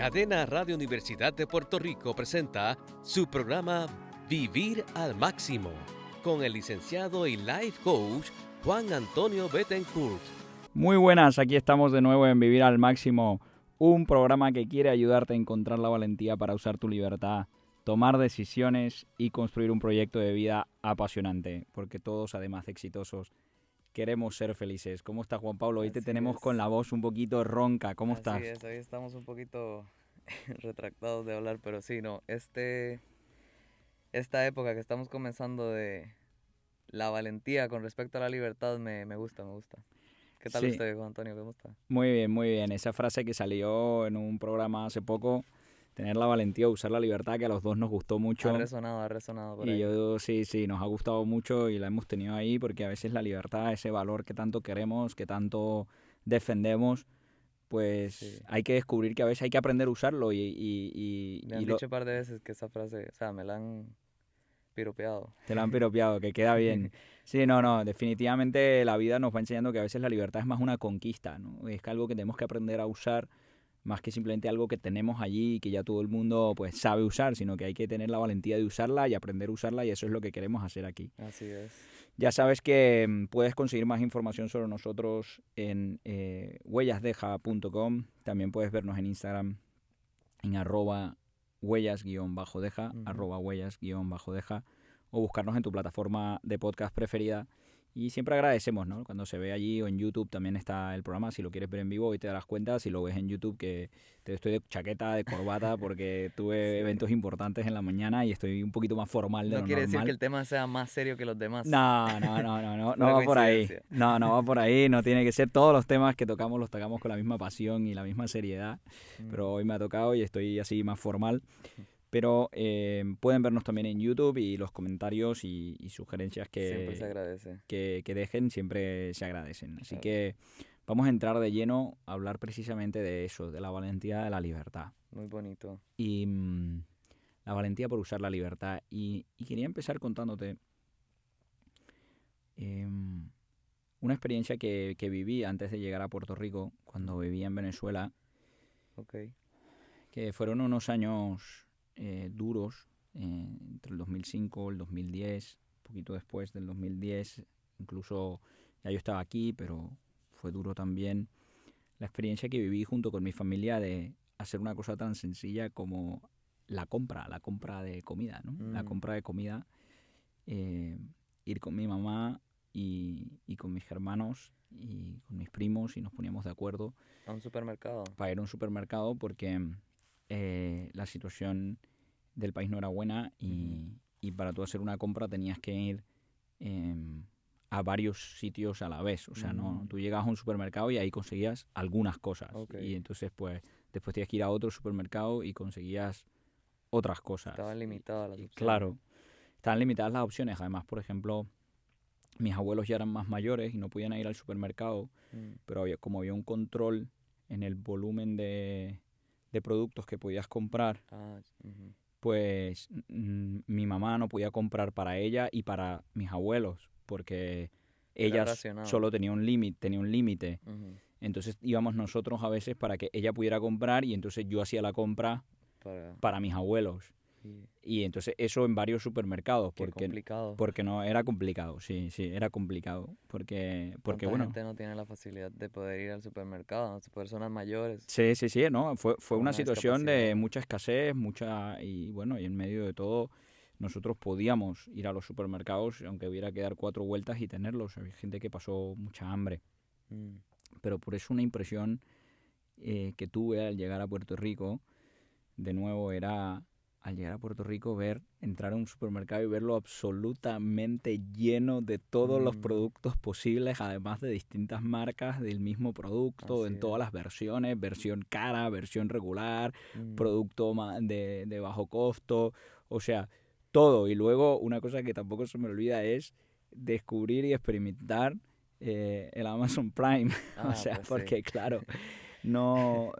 Cadena Radio Universidad de Puerto Rico presenta su programa Vivir al Máximo con el licenciado y life coach Juan Antonio Bettencourt. Muy buenas, aquí estamos de nuevo en Vivir al Máximo, un programa que quiere ayudarte a encontrar la valentía para usar tu libertad, tomar decisiones y construir un proyecto de vida apasionante, porque todos, además de exitosos, queremos ser felices. ¿Cómo estás, Juan Pablo? Hoy te tenemos con la voz un poquito ronca. ¿Cómo estás? Así es, hoy estamos un poquito retractados de hablar, pero sí, no, esta época que estamos comenzando de la valentía con respecto a la libertad me gusta. ¿Qué tal usted, Juan Antonio? ¿Cómo está? Muy bien. Esa frase que salió en un programa hace poco, tener la valentía de usar la libertad, que a los dos nos gustó mucho. Ha resonado por ahí. Y yo sí, nos ha gustado mucho y la hemos tenido ahí porque a veces la libertad, ese valor que tanto queremos, que tanto defendemos, pues sí, hay que descubrir que a veces hay que aprender a usarlo Me han dicho un par de veces que esa frase, o sea, me la han piropeado. Te la han piropeado, que queda bien. Sí, no, definitivamente la vida nos va enseñando que a veces la libertad es más una conquista, ¿no? Es algo que tenemos que aprender a usar, más que simplemente algo que tenemos allí y que ya todo el mundo pues sabe usar, sino que hay que tener la valentía de usarla y aprender a usarla, y eso es lo que queremos hacer aquí. Así es. Ya sabes que puedes conseguir más información sobre nosotros en huellasdeja.com. También puedes vernos en Instagram en @huellas_deja, @huellas_deja, o buscarnos en tu plataforma de podcast preferida. Y siempre agradecemos, ¿no? Cuando se ve allí, o en YouTube también está el programa. Si lo quieres ver en vivo, hoy te darás cuenta. Si lo ves en YouTube, que estoy de chaqueta, de corbata, porque tuve eventos importantes en la mañana y estoy un poquito más formal de lo normal. No quiere decir que el tema sea más serio que los demás. No va por ahí. No va por ahí. No tiene que ser. Todos los temas que tocamos los tocamos con la misma pasión y la misma seriedad. Pero hoy me ha tocado y estoy así más formal. Pero pueden vernos también en YouTube, y los comentarios y sugerencias siempre se agradece. que dejen siempre se agradecen. Así que vamos a entrar de lleno a hablar precisamente de eso, de la valentía de la libertad. Muy bonito. Y la valentía por usar la libertad. Y quería empezar contándote una experiencia que viví antes de llegar a Puerto Rico, cuando vivía en Venezuela. Okay. Que fueron unos años duros, entre el 2005 y el 2010, un poquito después del 2010, incluso ya yo estaba aquí, pero fue duro también la experiencia que viví junto con mi familia de hacer una cosa tan sencilla como la compra de comida, ¿no? La compra de comida, ir con mi mamá y con mis hermanos y con mis primos, y nos poníamos de acuerdo a un supermercado. Para ir a un supermercado, porque la situación del país no era buena, y para tú hacer una compra tenías que ir a varios sitios a la vez. O sea, no, tú llegabas a un supermercado y ahí conseguías algunas cosas. Okay. Y entonces pues después tenías que ir a otro supermercado y conseguías otras cosas. Estaban limitadas las opciones. Claro, estaban limitadas las opciones. Además, por ejemplo, mis abuelos ya eran más mayores y no podían ir al supermercado, pero como había un control en el volumen de productos que podías comprar, pues mi mamá no podía comprar para ella y para mis abuelos, porque ellas solo tenía un límite. Entonces íbamos nosotros a veces para que ella pudiera comprar, y entonces yo hacía la compra para mis abuelos. Y entonces eso en varios supermercados, porque no era complicado, sí, era complicado, porque bueno, gente no tiene la facilidad de poder ir al supermercado, ¿no? Personas mayores. Sí, no, fue una situación de mucha escasez, y bueno, y en medio de todo nosotros podíamos ir a los supermercados, aunque hubiera que dar 4 vueltas y tenerlos. Había gente que pasó mucha hambre. Pero por eso una impresión que tuve al llegar a Puerto Rico, de nuevo, era al llegar a Puerto Rico entrar a un supermercado y verlo absolutamente lleno de todos los productos posibles, además de distintas marcas del mismo producto, en todas las versiones, versión cara, versión regular, producto de bajo costo, o sea, todo. Y luego una cosa que tampoco se me olvida es descubrir y experimentar el Amazon Prime. O sea, pues porque claro, no.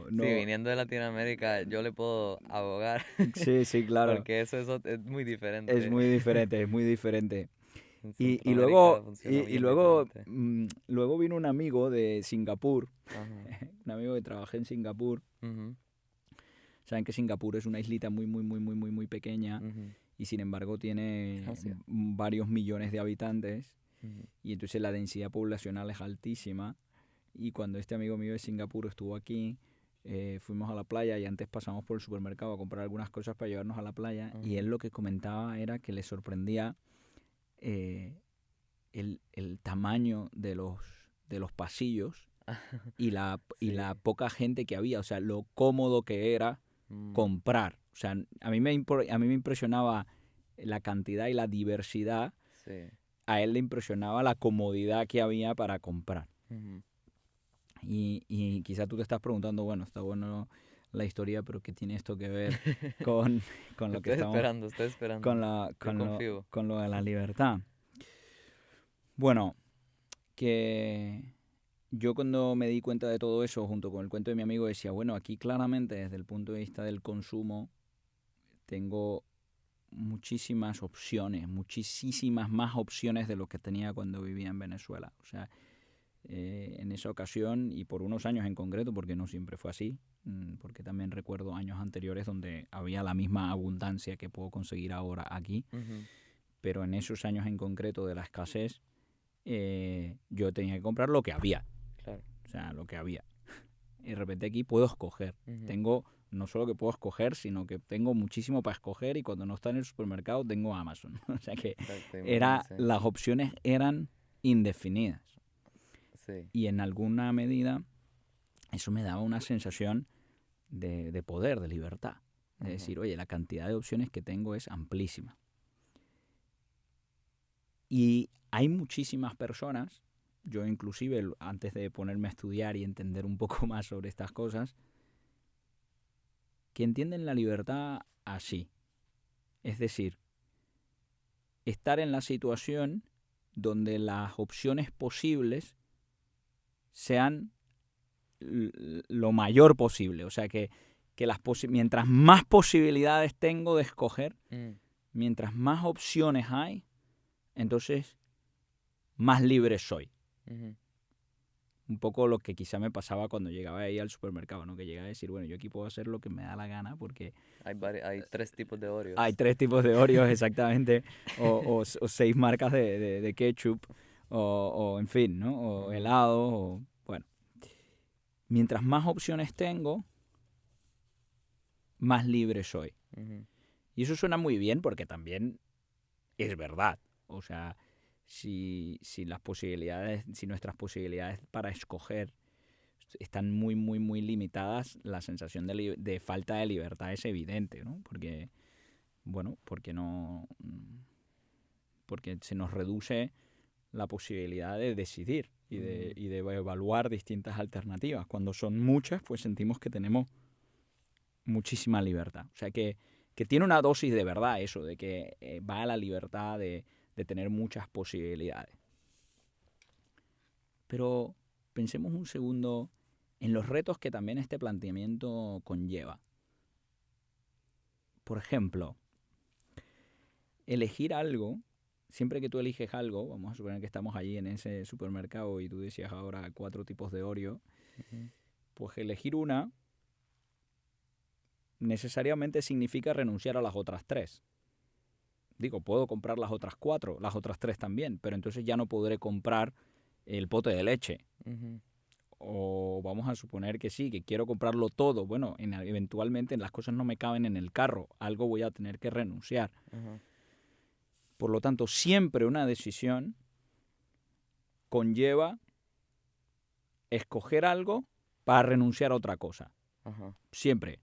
Sí, viniendo de Latinoamérica, yo le puedo abogar. Sí, claro. Porque eso es muy diferente. Es muy diferente. Y luego vino un amigo de Singapur, un amigo que trabajé en Singapur, Saben que Singapur es una islita muy, muy, muy, muy, muy, muy pequeña y sin embargo tiene varios millones de habitantes y entonces la densidad poblacional es altísima. Y cuando este amigo mío de Singapur estuvo aquí, fuimos a la playa y antes pasamos por el supermercado a comprar algunas cosas para llevarnos a la playa y él lo que comentaba era que le sorprendía el tamaño de los pasillos y la poca gente que había, o sea, lo cómodo que era comprar. O sea, a mí me impresionaba la cantidad y la diversidad. Sí. A él le impresionaba la comodidad que había para comprar. Y quizá tú te estás preguntando, bueno, está bueno la historia, pero ¿qué tiene esto que ver con lo que estamos... Estoy esperando. Con lo de la libertad? Bueno, que yo cuando me di cuenta de todo eso, junto con el cuento de mi amigo, decía, bueno, aquí claramente desde el punto de vista del consumo, tengo muchísimas opciones, muchísimas más opciones de lo que tenía cuando vivía en Venezuela. O sea, en esa ocasión y por unos años en concreto, porque no siempre fue así, porque también recuerdo años anteriores donde había la misma abundancia que puedo conseguir ahora aquí, pero en esos años en concreto de la escasez, yo tenía que comprar lo que había. Claro. O sea, lo que había. Y de repente aquí puedo escoger. Tengo, no solo que puedo escoger, sino que tengo muchísimo para escoger y cuando no está en el supermercado tengo Amazon. O sea que las opciones eran indefinidas. Sí. Y en alguna medida eso me daba una sensación de poder, de libertad. De decir, oye, la cantidad de opciones que tengo es amplísima. Y hay muchísimas personas, yo inclusive antes de ponerme a estudiar y entender un poco más sobre estas cosas, que entienden la libertad así. Es decir, estar en la situación donde las opciones posibles sean lo mayor posible. O sea, que mientras más posibilidades tengo de escoger, mientras más opciones hay, entonces más libre soy. Un poco lo que quizá me pasaba cuando llegaba ahí al supermercado, ¿no? Que llegaba a decir, bueno, yo aquí puedo hacer lo que me da la gana porque... Hay 3 tipos de Oreos. Hay 3 tipos de Oreos, exactamente. o 6 marcas de ketchup. O en fin, ¿no? O helado. O, bueno. Mientras más opciones tengo, más libre soy. Y eso suena muy bien porque también es verdad. O sea, si nuestras posibilidades para escoger están muy, muy, muy limitadas, la sensación de falta de libertad es evidente, ¿no? Porque se nos reduce la posibilidad de decidir y de evaluar distintas alternativas. Cuando son muchas, pues sentimos que tenemos muchísima libertad. O sea, que tiene una dosis de verdad eso, de que va a la libertad de tener muchas posibilidades. Pero pensemos un segundo en los retos que también este planteamiento conlleva. Por ejemplo, elegir algo, siempre que tú eliges algo, vamos a suponer que estamos allí en ese supermercado y tú decías ahora 4 tipos de Oreo, pues elegir una necesariamente significa renunciar a las otras 3. Digo, puedo comprar las otras 4, las otras 3 también, pero entonces ya no podré comprar el pote de leche. O vamos a suponer que sí, que quiero comprarlo todo. Bueno, eventualmente las cosas no me caben en el carro. Algo voy a tener que renunciar. Por lo tanto, siempre una decisión conlleva escoger algo para renunciar a otra cosa. Siempre.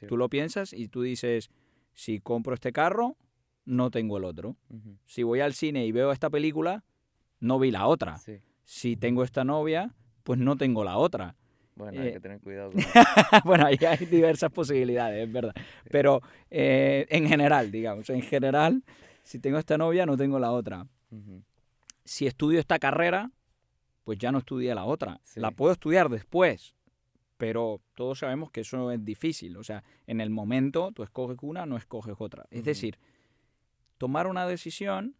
Tú lo piensas y tú dices, si compro este carro, no tengo el otro. Si voy al cine y veo esta película, no vi la otra. Sí. Si tengo esta novia, pues no tengo la otra. Bueno, hay que tener cuidado con eso. Bueno, ahí hay diversas posibilidades, es verdad. Pero en general, digamos, si tengo esta novia, no tengo la otra. Si estudio esta carrera, pues ya no estudié la otra. Sí. La puedo estudiar después, pero todos sabemos que eso es difícil. O sea, en el momento tú escoges una, no escoges otra. Es decir, tomar una decisión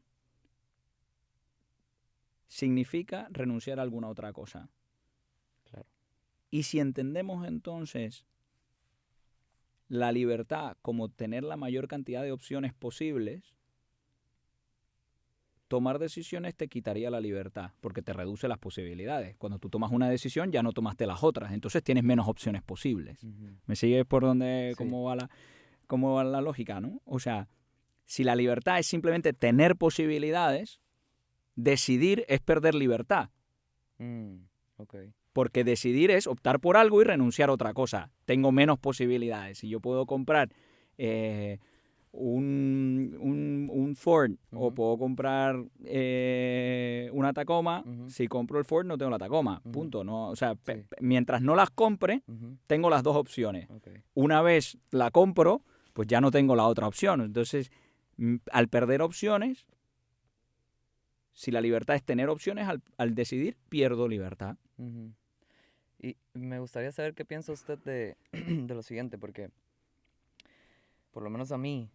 significa renunciar a alguna otra cosa. Claro. Y si entendemos entonces la libertad como tener la mayor cantidad de opciones posibles, tomar decisiones te quitaría la libertad, porque te reduce las posibilidades. Cuando tú tomas una decisión, ya no tomaste las otras, entonces tienes menos opciones posibles. ¿Me sigues por dónde, Sí. cómo va la lógica, no? O sea, si la libertad es simplemente tener posibilidades, decidir es perder libertad. Ok. Porque decidir es optar por algo y renunciar a otra cosa. Tengo menos posibilidades. Si yo puedo comprar un Ford o puedo comprar una Tacoma, si compro el Ford no tengo la Tacoma. Punto. No, o sea, Sí. mientras no las compre, tengo las dos opciones. Okay. Una vez la compro, pues ya no tengo la otra opción. Entonces, al perder opciones, si la libertad es tener opciones, al decidir, pierdo libertad. Y me gustaría saber qué piensa usted de, de lo siguiente, porque por lo menos a mí,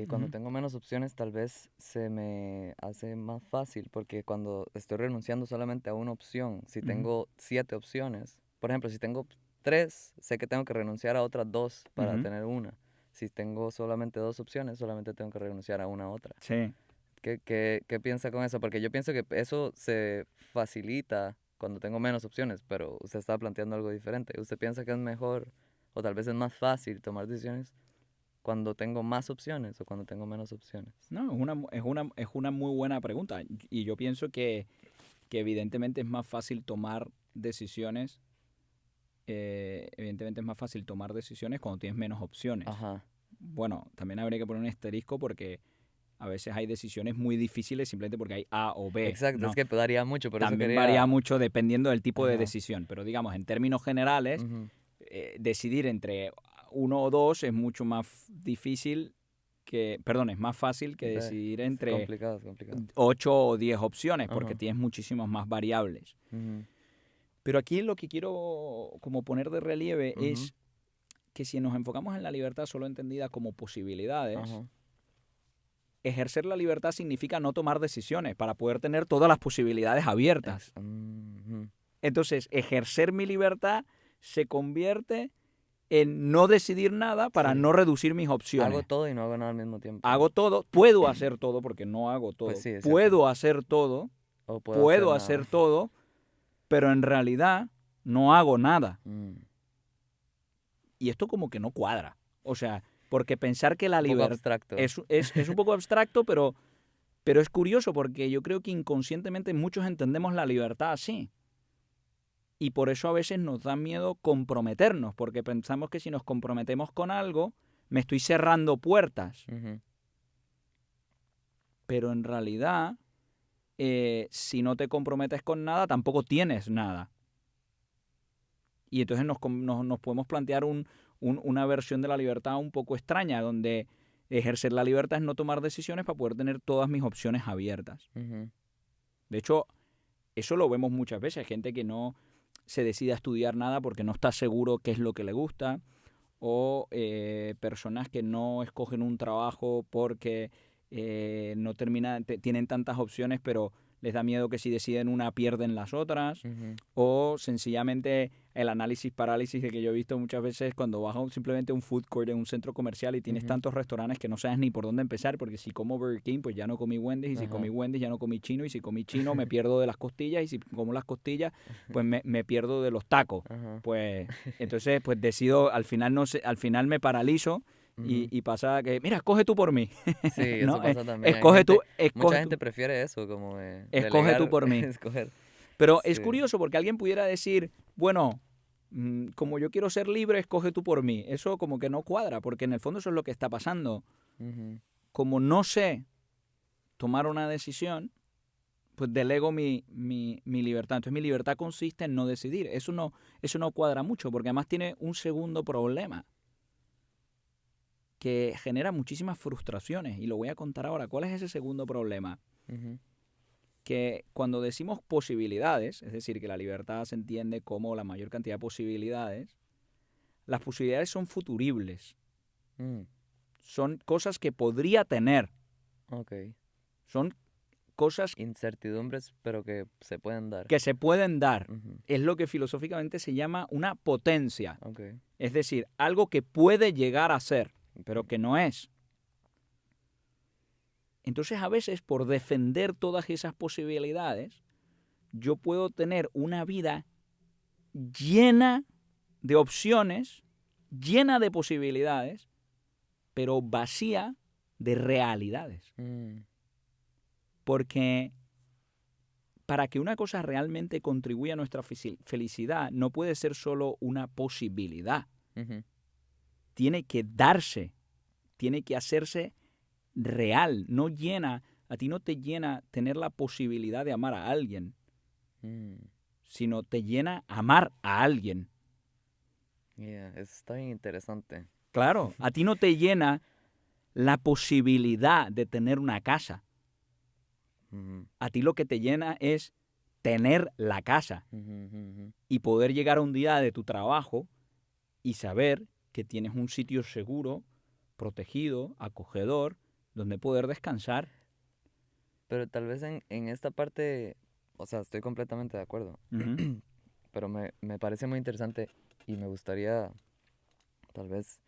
cuando tengo menos opciones, tal vez se me hace más fácil, porque cuando estoy renunciando solamente a una opción, si tengo 7 opciones, por ejemplo, si tengo 3, sé que tengo que renunciar a otras 2 para tener una. Si tengo solamente 2 opciones, solamente tengo que renunciar a una otra. Sí. ¿Qué piensa con eso? Porque yo pienso que eso se facilita cuando tengo menos opciones, pero usted está planteando algo diferente. ¿Usted piensa que es mejor o tal vez es más fácil tomar decisiones cuando tengo más opciones o cuando tengo menos opciones? No, es una muy buena pregunta. Y yo pienso que evidentemente es más fácil tomar decisiones. Evidentemente es más fácil tomar decisiones cuando tienes menos opciones. Ajá. Bueno, también habría que poner un asterisco porque a veces hay decisiones muy difíciles simplemente porque hay A o B. Exacto, ¿no? es que varía mucho, por eso También quería... varía mucho dependiendo del tipo de Ajá. decisión. Pero digamos, en términos generales, Ujú. decidir entre uno o dos es mucho más difícil es más fácil que decidir Es entre complicado, es complicado. 8 o 10 opciones porque Ajá. tienes muchísimas más variables. Ujú. Pero aquí lo que quiero como poner de relieve Ujú. es que si nos enfocamos en la libertad solo entendida como posibilidades, Ajá. ejercer la libertad significa no tomar decisiones para poder tener todas las posibilidades abiertas. Ujú. Entonces, ejercer mi libertad se convierte en no decidir nada para Sí. no reducir mis Hago opciones. todo y no hago nada al mismo tiempo. Hago todo, puedo hacer todo porque no hago todo. Pues sí, es cierto. Puedo hacer todo, O puedo hacer nada. hacer todo, pero en realidad no hago nada. Y esto como que no cuadra. O sea, porque pensar que la Un poco libertad abstracto. es un poco abstracto, pero es curioso porque yo creo que inconscientemente muchos entendemos la libertad así. Y por eso a veces nos da miedo comprometernos, porque pensamos que si nos comprometemos con algo, me estoy cerrando puertas. Ujú. Pero en realidad, si no te comprometes con nada, tampoco tienes nada. Y entonces nos podemos plantear una versión de la libertad un poco extraña, donde ejercer la libertad es no tomar decisiones para poder tener todas mis opciones abiertas. Ujú. De hecho, eso lo vemos muchas veces. Hay gente que no se decide a estudiar nada porque no está seguro qué es lo que le gusta, o personas que no escogen un trabajo porque no tienen tantas opciones, pero les da miedo que si deciden una pierden las otras, Ujú. o sencillamente el análisis parálisis que yo he visto muchas veces cuando vas simplemente a un food court en un centro comercial y tienes Ujú. tantos restaurantes que no sabes ni por dónde empezar, porque si como Burger King pues ya no comí Wendy's, y si Ajá. comí Wendy's ya no comí chino, y si comí chino me pierdo de las costillas, y si como las costillas pues me pierdo de los tacos. Ajá. Pues entonces pues decido, al final me paralizo. Ujú. Y pasa que, mira, escoge tú por mí. Sí, ¿No? eso pasa también. Hay Escoge tú, mucha gente prefiere eso, como escoge tú delegar, por mí. escoger. Pero es Sí. curioso porque alguien pudiera decir, bueno, como yo quiero ser libre, escoge tú por mí. Eso como que no cuadra, porque en el fondo eso es lo que está pasando. Ujú. Como no sé tomar una decisión, pues delego mi libertad. Entonces mi libertad consiste en no decidir. Eso no cuadra mucho, porque además tiene un segundo problema que genera muchísimas frustraciones. Y lo voy a contar ahora. ¿Cuál es ese segundo problema? Ujú. Que cuando decimos posibilidades, es decir, que la libertad se entiende como la mayor cantidad de posibilidades, las posibilidades son futuribles. Mm. Son cosas que podría tener. Ok. Son cosas Incertidumbres, pero que se pueden dar. que se pueden dar. Ujú. Es lo que filosóficamente se llama una potencia. Ok. Es decir, algo que puede llegar a ser, pero que no es. Entonces, a veces, por defender todas esas posibilidades, yo puedo tener una vida llena de opciones, llena de posibilidades, pero vacía de realidades. Mm, Porque para que una cosa realmente contribuya a nuestra felicidad, no puede ser solo una posibilidad. ujú. Tiene que darse, tiene que hacerse real. A ti no te llena tener la posibilidad de amar a alguien, Mm, sino te llena amar a alguien. yeah, eso está bien interesante. Claro, a ti no te llena la posibilidad de tener una casa. Ujú, A ti lo que te llena es tener la casa ujú, ujú, ujú. y poder llegar a un día de tu trabajo y saber que tienes un sitio seguro, protegido, acogedor, donde poder descansar. Pero tal vez en esta parte, o sea, estoy completamente de acuerdo, Ujú. pero me parece muy interesante y me gustaría tal vez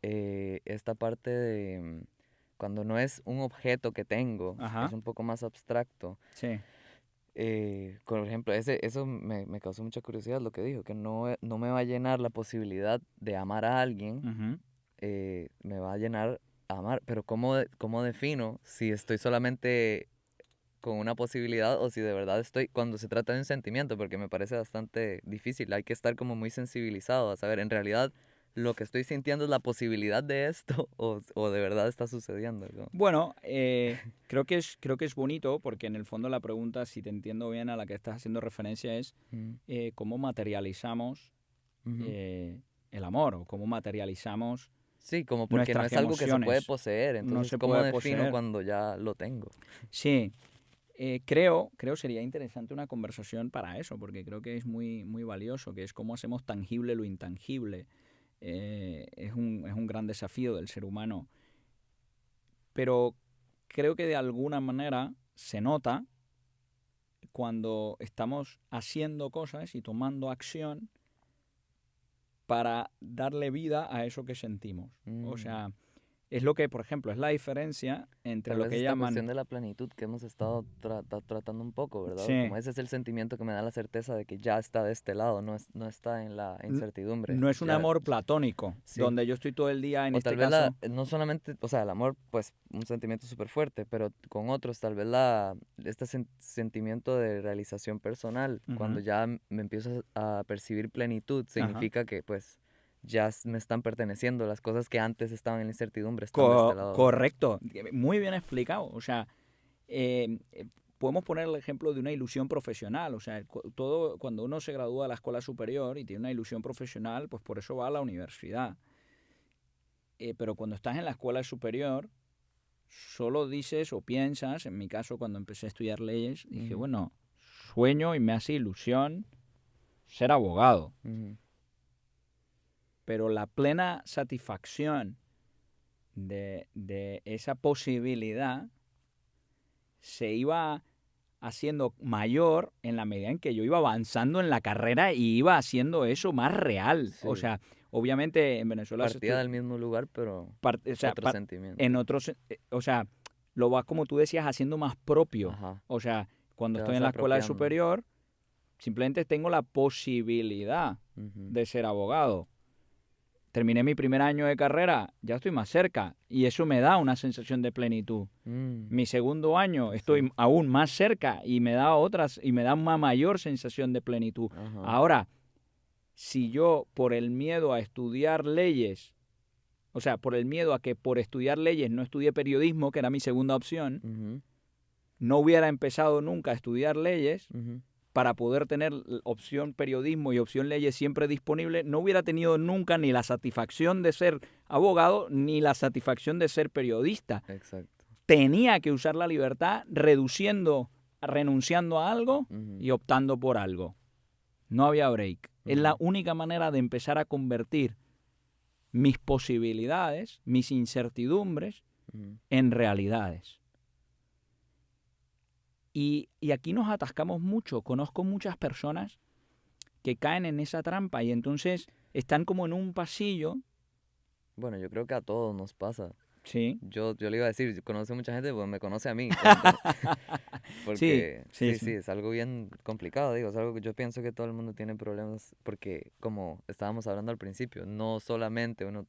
esta parte de cuando no es un objeto que tengo, Ajá. es un poco más abstracto. Sí. Por ejemplo, eso me causó mucha curiosidad lo que dijo, que no me va a llenar la posibilidad de amar a alguien, Ujú. me va a llenar amar, pero ¿cómo defino si estoy solamente con una posibilidad o si de verdad estoy, cuando se trata de un sentimiento, porque me parece bastante difícil, hay que estar como muy sensibilizado a saber, en realidad lo que estoy sintiendo es la posibilidad de esto o de verdad está sucediendo, ¿no? Bueno, creo que es bonito porque en el fondo la pregunta, si te entiendo bien, a la que estás haciendo referencia es Mm, cómo materializamos ujú. el amor o cómo materializamos Sí, como porque no nuestras es algo que se puede emociones. poseer, No entonces se ¿cómo puede defino poseer. cuando ya lo tengo? Sí, creo sería interesante una conversación para eso, porque creo que es muy, muy valioso, que es cómo hacemos tangible lo intangible. Es un gran desafío del ser humano. Pero creo que de alguna manera se nota cuando estamos haciendo cosas y tomando acción para darle vida a eso que sentimos. O Mm. sea, es lo que, por ejemplo, es la diferencia entre Tal lo vez que esta cuestión llaman... de la plenitud que hemos estado tratando un poco, ¿verdad? Sí, Como ese es el sentimiento que me da la certeza de que ya está de este lado, no está en la n- incertidumbre. no es un Ya, amor platónico, sí. donde yo estoy todo el día, en O este tal vez caso... no solamente, o sea, el amor, pues, un sentimiento súper fuerte, pero con otros, tal vez este sentimiento de realización personal, cuando Ujú, ya me empiezo a percibir plenitud, ajá. significa que, pues, ya me están perteneciendo, las cosas que antes estaban en la incertidumbre están de este lado. Correcto, muy bien explicado. O sea, eh, eh, podemos poner el ejemplo de una ilusión profesional. O sea, todo, cuando uno se gradúa de la escuela superior y tiene una ilusión profesional, pues por eso va a la universidad. Pero cuando estás en la escuela superior, solo dices o piensas, en mi caso cuando empecé a estudiar leyes, dije, Ujú, bueno, sueño y me hace ilusión ser abogado. ujú, Pero la plena satisfacción de esa posibilidad se iba haciendo mayor en la medida en que yo iba avanzando en la carrera y iba haciendo eso más real. O sí. sea, obviamente en Venezuela Partía del mismo lugar, pero o sea, otro sentimiento. en otros, o sea, lo vas como tú decías haciendo más propio. Ajá. O sea, cuando Te estoy vas en la escuela apropiando. superior, simplemente tengo la posibilidad Ujú. de ser abogado. Terminé mi primer año de carrera, ya estoy más cerca y eso me da una sensación de plenitud. Mm, Mi segundo año sí. estoy aún más cerca y me da una mayor sensación de plenitud. Ajá. Ahora, si yo por el miedo a estudiar leyes, o sea, por el miedo a que por estudiar leyes no estudié periodismo, que era mi segunda opción, Ujú, no hubiera empezado nunca a estudiar leyes ujú. para poder tener opción periodismo y opción leyes siempre disponible, no hubiera tenido nunca ni la satisfacción de ser abogado ni la satisfacción de ser periodista. Exacto. Tenía que usar la libertad renunciando a algo Ujú, y optando por algo. No había break. Es la ujú, única manera de empezar a convertir mis posibilidades, mis incertidumbres, ujú. en realidades. Y aquí nos atascamos mucho. Conozco muchas personas que caen en esa trampa y entonces están como en un pasillo. Bueno, yo creo que a todos nos pasa. Sí. Yo le iba a decir, conoce mucha gente, pues me conoce a mí. Sí, Porque sí, sí, sí. es algo bien complicado, digo, es algo que yo pienso que todo el mundo tiene problemas, porque como estábamos hablando al principio, no solamente uno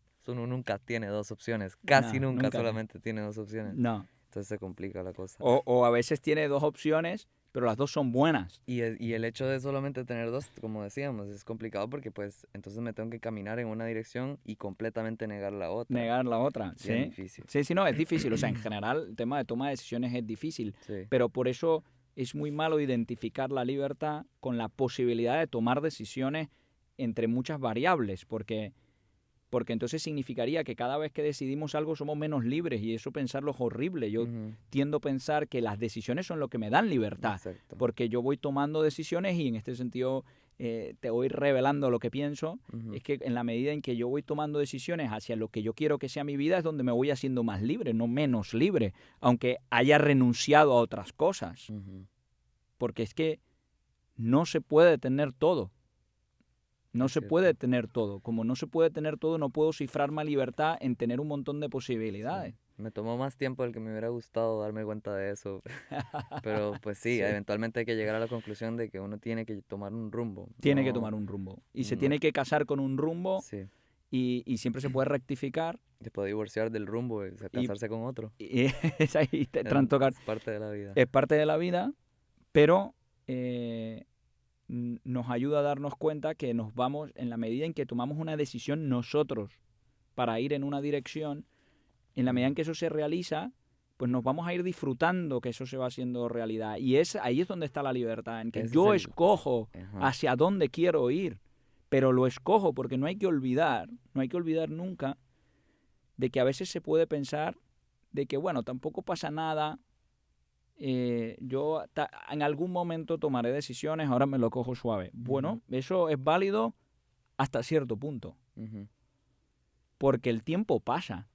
nunca tiene dos opciones, casi No, nunca nunca. solamente tiene dos opciones, No. entonces se complica la cosa. O a veces tiene dos opciones, pero las dos son buenas. Y el hecho de solamente tener dos, como decíamos, es complicado porque pues entonces me tengo que caminar en una dirección y completamente negar la otra. Negar la otra, Bien sí. difícil. Sí, sí, no, es difícil. O sea, en general, el tema de toma de decisiones es difícil. Sí. Pero por eso es muy malo identificar la libertad con la posibilidad de tomar decisiones entre muchas variables, porque entonces significaría que cada vez que decidimos algo somos menos libres y eso pensarlo es horrible. Yo Ujú, tiendo a pensar que las decisiones son lo que me dan libertad, exacto. porque yo voy tomando decisiones y en este sentido te voy revelando lo que pienso. Ujú, Es que en la medida en que yo voy tomando decisiones hacia lo que yo quiero que sea mi vida es donde me voy haciendo más libre, no menos libre, aunque haya renunciado a otras cosas, ujú. porque es que no se puede tener todo. No Es se cierto. puede tener todo. Como no se puede tener todo, no puedo cifrar mi libertad en tener un montón de Sí. posibilidades. Me tomó más tiempo del que me hubiera gustado darme cuenta de eso. Pero pues sí, Sí. eventualmente hay que llegar a la conclusión de que uno tiene que tomar un rumbo. Tiene que No, tomar un rumbo. Y se no- tiene que casar con un rumbo sí. y siempre se puede rectificar. Se puede divorciar del rumbo y Y, casarse con otro. y es ahí, tocar. Es parte de la vida. Es parte de la vida, pero nos ayuda a darnos cuenta que nos vamos, en la medida en que tomamos una decisión nosotros para ir en una dirección, en la medida en que eso se realiza, pues nos vamos a ir disfrutando que eso se va haciendo realidad. Y ahí es donde está la libertad, en que Ese yo es el- escojo Ajá. hacia dónde quiero ir, pero lo escojo porque no hay que olvidar nunca de que a veces se puede pensar de que, bueno, tampoco pasa nada, yo en algún momento tomaré decisiones, ahora me lo cojo suave. Bueno, eso es válido hasta cierto punto, Ujú, porque el tiempo pasa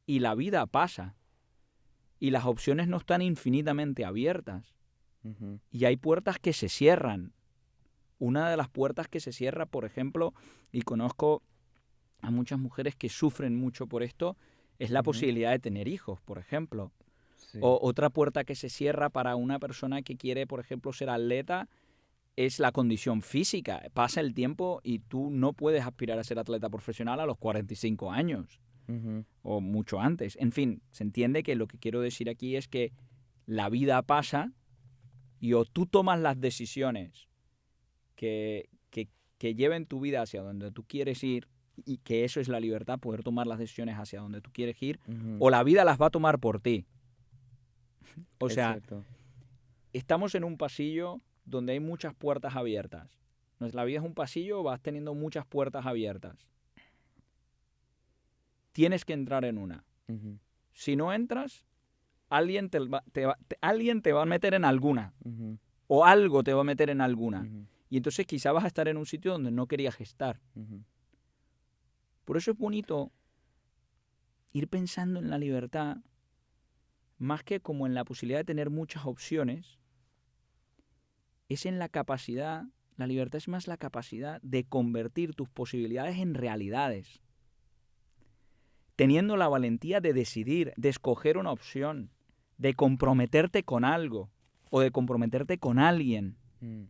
y la vida pasa y las opciones no están infinitamente abiertas ujú, y hay puertas que se cierran. Una de las puertas que se cierra, por ejemplo, y conozco a muchas mujeres que sufren mucho por esto, es la Ujú. posibilidad de tener hijos, por ejemplo. sí. O otra puerta que se cierra para una persona que quiere, por ejemplo, ser atleta es la condición física. Pasa el tiempo y tú no puedes aspirar a ser atleta profesional a los 45 años Ujú, o mucho antes. En fin, se entiende que lo que quiero decir aquí es que la vida pasa y o tú tomas las decisiones que lleven tu vida hacia donde tú quieres ir y que eso es la libertad, poder tomar las decisiones hacia donde tú quieres ir, ujú. o la vida las va a tomar por ti. O Es sea, cierto. estamos en un pasillo donde hay muchas puertas abiertas. La vida es un pasillo, vas teniendo muchas puertas abiertas. Tienes que entrar en una. Ujú, Si no entras, alguien alguien te va a meter en alguna. ujú, O algo te va a meter en alguna. ujú, Y entonces quizá vas a estar en un sitio donde no querías estar. ujú. Por eso es bonito ir pensando en la libertad más que como en la posibilidad de tener muchas opciones. Es en la capacidad, la libertad es más la capacidad de convertir tus posibilidades en realidades. Teniendo la valentía de decidir, de escoger una opción, de comprometerte con algo o de comprometerte con alguien. Mm,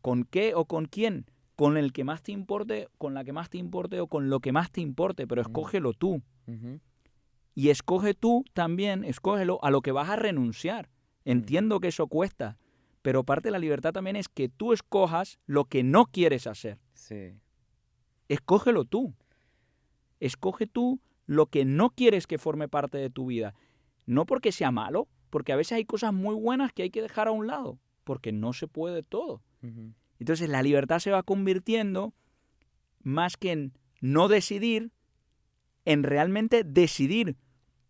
¿Con qué o con quién? Con el que más te importe, con la que más te importe o con lo que más te importe, pero escógelo tú. ujú, Y escoge tú también, escógelo a lo que vas a renunciar. Entiendo que eso cuesta, pero parte de la libertad también es que tú escojas lo que no quieres hacer. sí. Escógelo tú. Escoge tú lo que no quieres que forme parte de tu vida. No porque sea malo, porque a veces hay cosas muy buenas que hay que dejar a un lado, porque no se puede todo. Ujú, Entonces la libertad se va convirtiendo más que en no decidir, en realmente decidir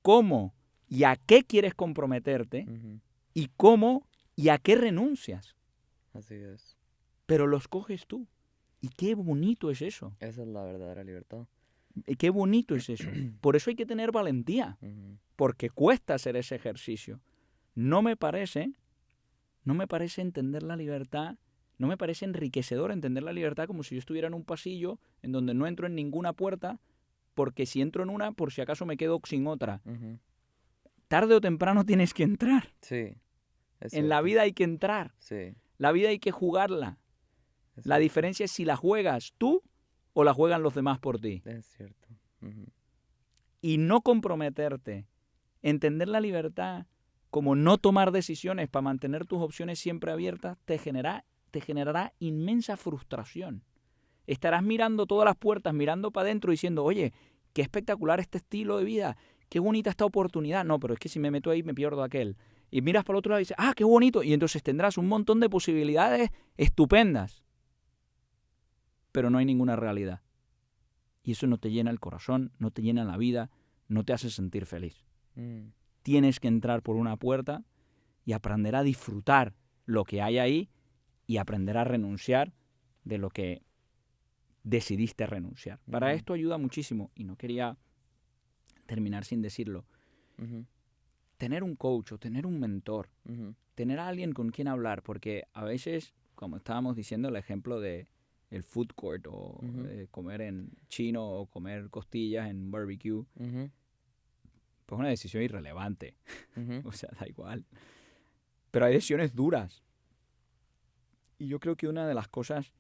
cómo y a qué quieres comprometerte ujú. y cómo y a qué renuncias. Así es. Pero lo escoges tú. Y qué bonito es eso. Esa es la verdadera libertad. Y qué bonito es eso. Por eso hay que tener valentía, Ujú, porque cuesta hacer ese ejercicio. no me parece entender la libertad, no me parece enriquecedor entender la libertad como si yo estuviera en un pasillo en donde no entro en ninguna puerta, porque si entro en una, por si acaso me quedo sin otra. Ujú. Tarde o temprano tienes que entrar. Sí, es En la cierto. vida hay que entrar. Sí, La vida hay que jugarla. es La cierto. diferencia es si la juegas tú o la juegan los demás por ti. Es cierto. Ujú. Y no comprometerte, entender la libertad como no tomar decisiones para mantener tus opciones siempre abiertas, te generará inmensa frustración. Estarás mirando todas las puertas, mirando para adentro, diciendo, oye, qué espectacular este estilo de vida, qué bonita esta oportunidad. No, pero es que si me meto ahí me pierdo aquel. Y miras para el otro lado y dices, ah, qué bonito. Y entonces tendrás un montón de posibilidades estupendas. Pero no hay ninguna realidad. Y eso no te llena el corazón, no te llena la vida, no te hace sentir feliz. Mm. Tienes que entrar por una puerta y aprender a disfrutar lo que hay ahí y aprender a renunciar de lo que decidiste renunciar. Para Ujú. esto ayuda muchísimo, y no quería terminar sin decirlo, Ujú. tener un coach o tener un mentor, Ujú. tener a alguien con quien hablar, porque a veces, como estábamos diciendo, el ejemplo de el food court o Ujú. comer en chino o comer costillas en barbecue, Ujú. pues es una decisión irrelevante. Ujú. O sea, da igual. Pero hay decisiones duras. Y yo creo que una de las cosas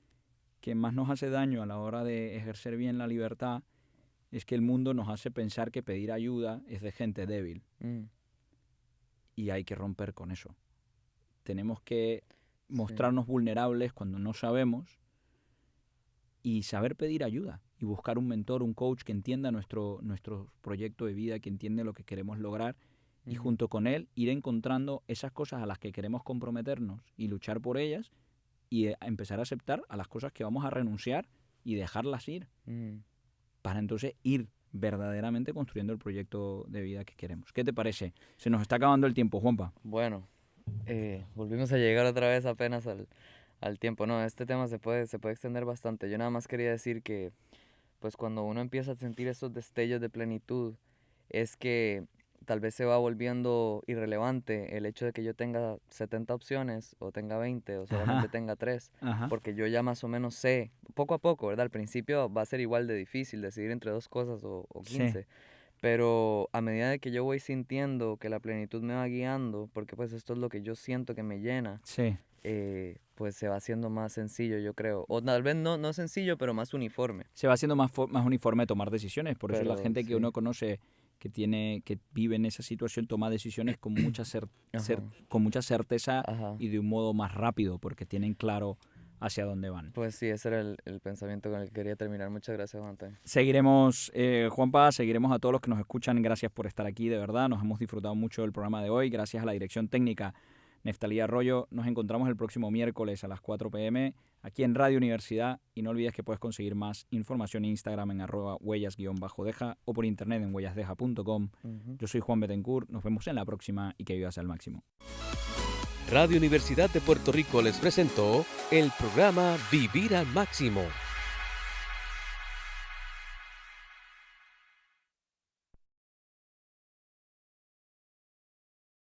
que más nos hace daño a la hora de ejercer bien la libertad es que el mundo nos hace pensar que pedir ayuda es de gente débil. Mm. Y hay que romper con eso. Tenemos que Sí. mostrarnos vulnerables cuando no sabemos y saber pedir ayuda y buscar un mentor, un coach que entienda nuestro proyecto de vida, que entiende lo que queremos lograr y Ujú. junto con él ir encontrando esas cosas a las que queremos comprometernos y luchar por ellas y empezar a aceptar a las cosas que vamos a renunciar y dejarlas ir Mm. para entonces ir verdaderamente construyendo el proyecto de vida que queremos. ¿Qué te parece? Se nos está acabando el tiempo, Juanpa. Bueno, volvimos a llegar otra vez apenas al tiempo. No, este tema se puede extender bastante. Yo nada más quería decir que, pues cuando uno empieza a sentir esos destellos de plenitud, es que tal vez se va volviendo irrelevante el hecho de que yo tenga 70 opciones, o tenga 20, o solamente Ajá, tenga 3, ajá. porque yo ya más o menos sé, poco a poco, ¿verdad? Al principio va a ser igual de difícil decidir entre 2 cosas o Sí, 15. Pero a medida de que yo voy sintiendo que la plenitud me va guiando, porque pues esto es lo que yo siento que me llena, sí. pues se va haciendo más sencillo, yo creo. O tal vez no sencillo, pero más uniforme. Se va haciendo más uniforme tomar decisiones. Por eso la Pero gente que sí. uno conoce que vive en esa situación toma decisiones con mucha, Ajá. con mucha certeza Ajá. y de un modo más rápido porque tienen claro hacia dónde van. Pues sí, ese era el pensamiento con el que quería terminar. Muchas gracias, Juan Antonio. Seguiremos, Juanpa, seguiremos a todos los que nos escuchan. Gracias por estar aquí, de verdad. Nos hemos disfrutado mucho del programa de hoy. Gracias a la dirección técnica Neftalí Arroyo. Nos encontramos el próximo miércoles a las 4 p.m. aquí en Radio Universidad. Y no olvides que puedes conseguir más información en Instagram en @huellas_deja o por internet en huellasdeja.com. Ujú. Yo soy Juan Betancourt. Nos vemos en la próxima y que vivas al máximo. Radio Universidad de Puerto Rico les presentó el programa Vivir al Máximo